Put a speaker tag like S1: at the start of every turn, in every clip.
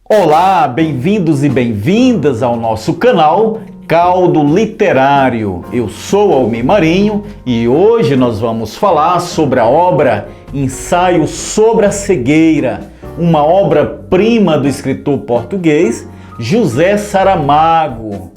S1: Olá, bem-vindos e bem-vindas ao nosso canal Caldo Literário. Eu sou Almir Marinho e hoje nós vamos falar sobre a obra Ensaio sobre a Cegueira, uma obra-prima do escritor português José Saramago.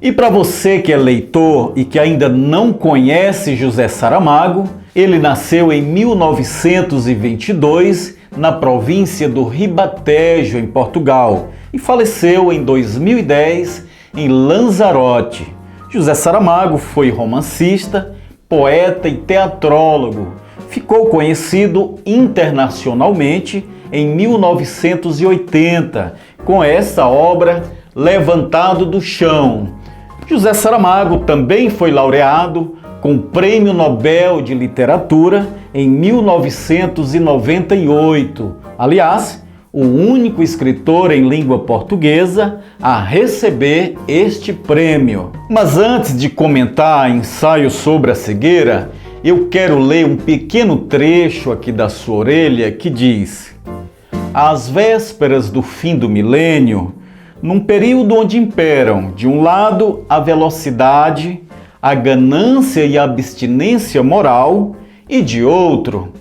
S1: E para você que é leitor e que ainda não conhece José Saramago, ele nasceu em 1922 na província do Ribatejo, em Portugal, e faleceu em 2010 em Lanzarote. José Saramago foi romancista, poeta e teatrólogo. Ficou conhecido internacionalmente em 1980 com essa obra Levantado do Chão. José Saramago também foi laureado com o Prêmio Nobel de Literatura em 1998. Aliás, o único escritor em língua portuguesa a receber este prêmio. Mas antes de comentar Ensaio sobre a Cegueira, eu quero ler um pequeno trecho aqui da sua orelha que diz: às vésperas do fim do milênio, num período onde imperam, de um lado, a velocidade, a ganância e a abstinência moral, e de outro,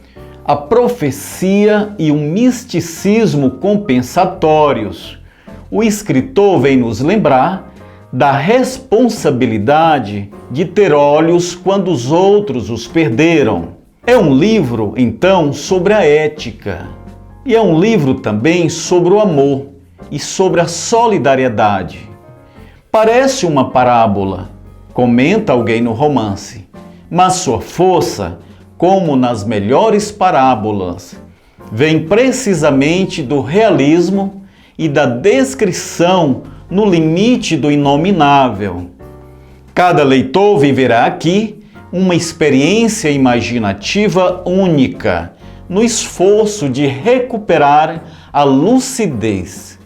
S1: a profecia e o misticismo compensatórios, o escritor vem nos lembrar da responsabilidade de ter olhos quando os outros os perderam. É um livro, então, sobre a ética, e é um livro também sobre o amor e sobre a solidariedade. Parece uma parábola, comenta alguém no romance, mas sua força, como nas melhores parábolas, vem precisamente do realismo e da descrição no limite do inominável. Cada leitor viverá aqui uma experiência imaginativa única, no esforço de recuperar a lucidez.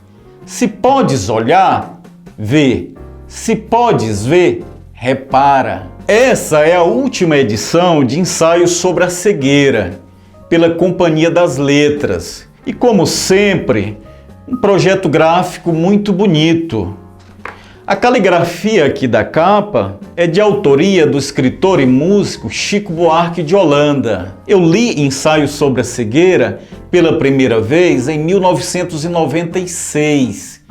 S1: Se podes olhar, vê. Se podes ver, repara. Essa é a última edição de Ensaio sobre a Cegueira, pela Companhia das Letras. E como sempre, um projeto gráfico muito bonito. A caligrafia aqui da capa é de autoria do escritor e músico Chico Buarque de Holanda. Eu li Ensaio sobre a Cegueira pela primeira vez em 1996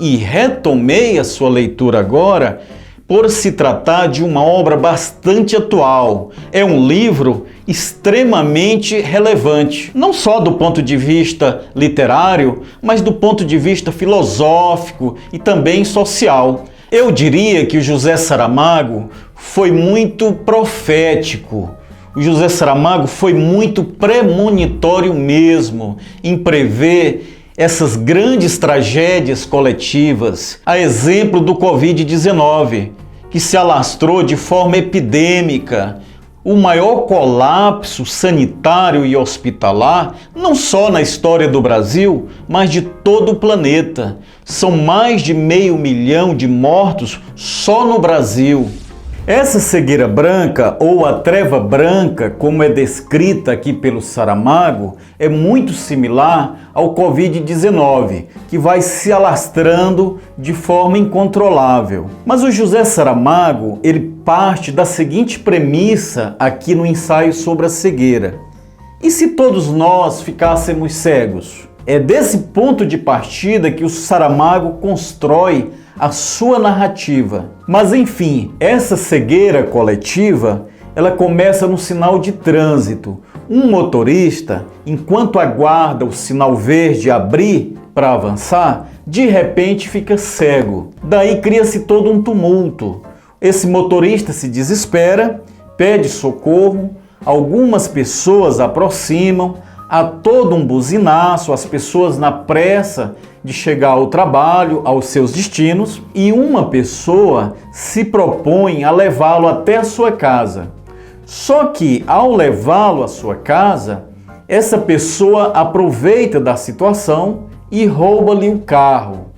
S1: e retomei a sua leitura agora por se tratar de uma obra bastante atual. É um livro extremamente relevante, não só do ponto de vista literário, mas do ponto de vista filosófico e também social. Eu diria que o José Saramago foi muito profético. O José Saramago foi muito premonitório mesmo em prever essas grandes tragédias coletivas, a exemplo do Covid-19, que se alastrou de forma epidêmica, o maior colapso sanitário e hospitalar, não só na história do Brasil, mas de todo o planeta. São mais de 500 mil de mortos só no Brasil. Essa cegueira branca, ou a treva branca, como é descrita aqui pelo Saramago, é muito similar ao Covid-19, que vai se alastrando de forma incontrolável. Mas o José Saramago, ele parte da seguinte premissa aqui no Ensaio sobre a Cegueira: e se todos nós ficássemos cegos? É desse ponto de partida que o Saramago constrói a sua narrativa. Mas enfim, essa cegueira coletiva, ela começa no sinal de trânsito. Um motorista, enquanto aguarda o sinal verde abrir para avançar, de repente fica cego. Daí cria-se todo um tumulto. Esse motorista se desespera, pede socorro, algumas pessoas aproximam, há todo um buzinaço, as pessoas na pressa de chegar ao trabalho, aos seus destinos, e uma pessoa se propõe a levá-lo até a sua casa. Só que, ao levá-lo à sua casa, essa pessoa aproveita da situação e rouba-lhe o carro.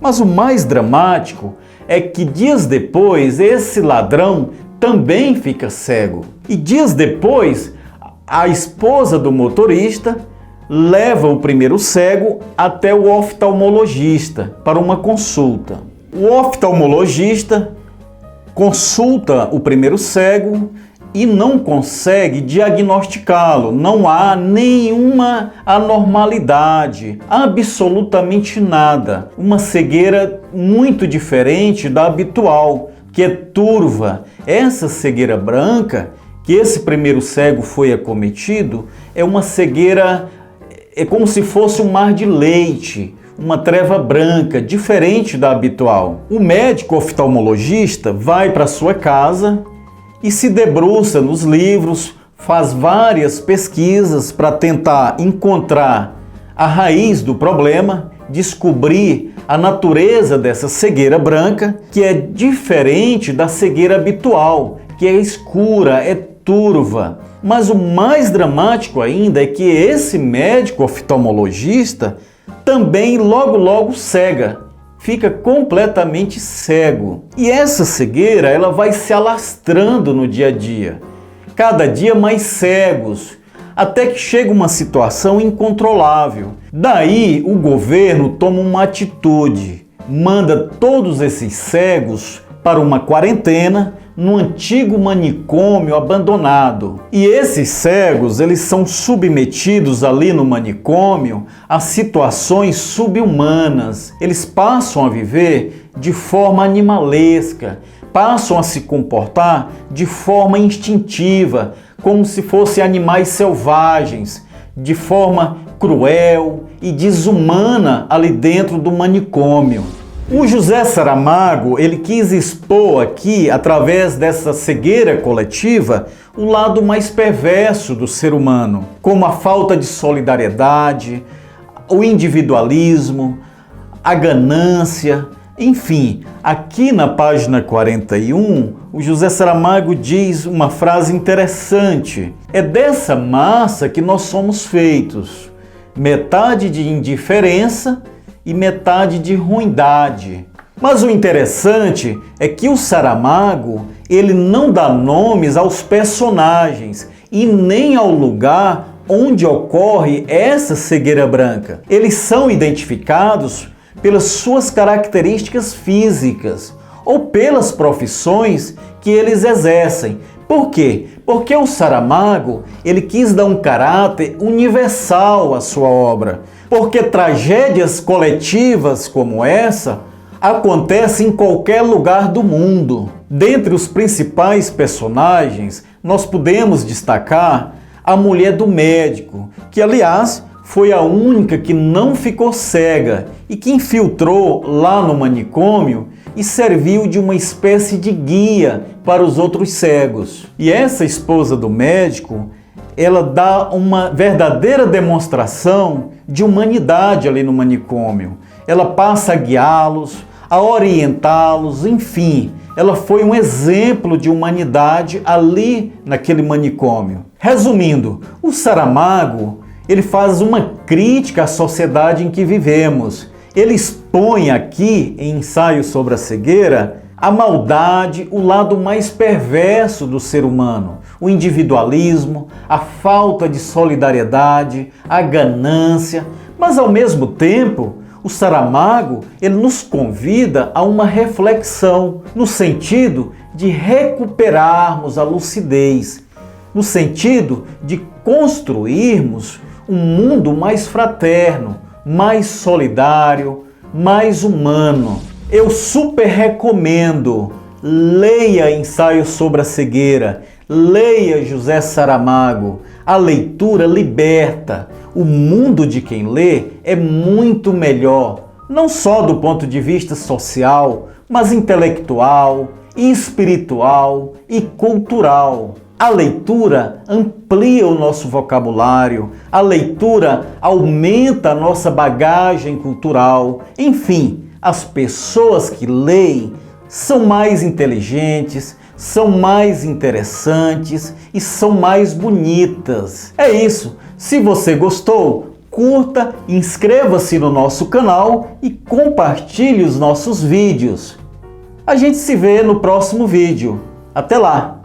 S1: Mas o mais dramático é que dias depois esse ladrão também fica cego. E dias depois, a esposa do motorista leva o primeiro cego até o oftalmologista para uma consulta. O oftalmologista consulta o primeiro cego e não consegue diagnosticá-lo. Não há nenhuma anormalidade, absolutamente nada. Uma cegueira muito diferente da habitual, que é turva. Essa cegueira branca, que esse primeiro cego foi acometido, é uma cegueira, é como se fosse um mar de leite, uma treva branca, diferente da habitual. O médico oftalmologista vai para sua casa e se debruça nos livros, faz várias pesquisas para tentar encontrar a raiz do problema, descobrir a natureza dessa cegueira branca, que é diferente da cegueira habitual, que é escura, é turva. Mas o mais dramático ainda é que esse médico oftalmologista também logo cega, fica completamente cego. E essa cegueira, ela vai se alastrando no dia a dia, cada dia mais cegos, até que chega uma situação incontrolável. Daí o governo toma uma atitude, manda todos esses cegos para uma quarentena no antigo manicômio abandonado. E esses cegos, eles são submetidos ali no manicômio a situações subhumanas. Eles passam a viver de forma animalesca, passam a se comportar de forma instintiva, como se fossem animais selvagens, de forma cruel e desumana ali dentro do manicômio. O José Saramago, ele quis expor aqui, através dessa cegueira coletiva, o lado mais perverso do ser humano, como a falta de solidariedade, o individualismo, a ganância, enfim. Aqui na página 41, o José Saramago diz uma frase interessante: é dessa massa que nós somos feitos, metade de indiferença e metade de ruindade. Mas o interessante é que o Saramago, ele não dá nomes aos personagens e nem ao lugar onde ocorre essa cegueira branca. Eles são identificados pelas suas características físicas ou pelas profissões que eles exercem. Por quê? Porque o Saramago, ele quis dar um caráter universal à sua obra. Porque tragédias coletivas como essa acontecem em qualquer lugar do mundo. Dentre os principais personagens, nós podemos destacar a mulher do médico, que aliás foi a única que não ficou cega e que infiltrou lá no manicômio e serviu de uma espécie de guia para os outros cegos. E essa esposa do médico, ela dá uma verdadeira demonstração de humanidade ali no manicômio. Ela passa a guiá-los, a orientá-los, enfim, ela foi um exemplo de humanidade ali naquele manicômio. Resumindo, o Saramago, ele faz uma crítica à sociedade em que vivemos. Ele expõe aqui, em Ensaio sobre a Cegueira, a maldade, o lado mais perverso do ser humano, o individualismo, a falta de solidariedade, a ganância, mas ao mesmo tempo, o Saramago, ele nos convida a uma reflexão, no sentido de recuperarmos a lucidez, no sentido de construirmos um mundo mais fraterno, mais solidário, mais humano. Eu super recomendo, leia Ensaio sobre a Cegueira, leia José Saramago, a leitura liberta. O mundo de quem lê é muito melhor, não só do ponto de vista social, mas intelectual, espiritual e cultural. A leitura amplia o nosso vocabulário, a leitura aumenta a nossa bagagem cultural, enfim, as pessoas que leem são mais inteligentes, são mais interessantes e são mais bonitas. É isso. Se você gostou, curta, inscreva-se no nosso canal e compartilhe os nossos vídeos. A gente se vê no próximo vídeo. Até lá!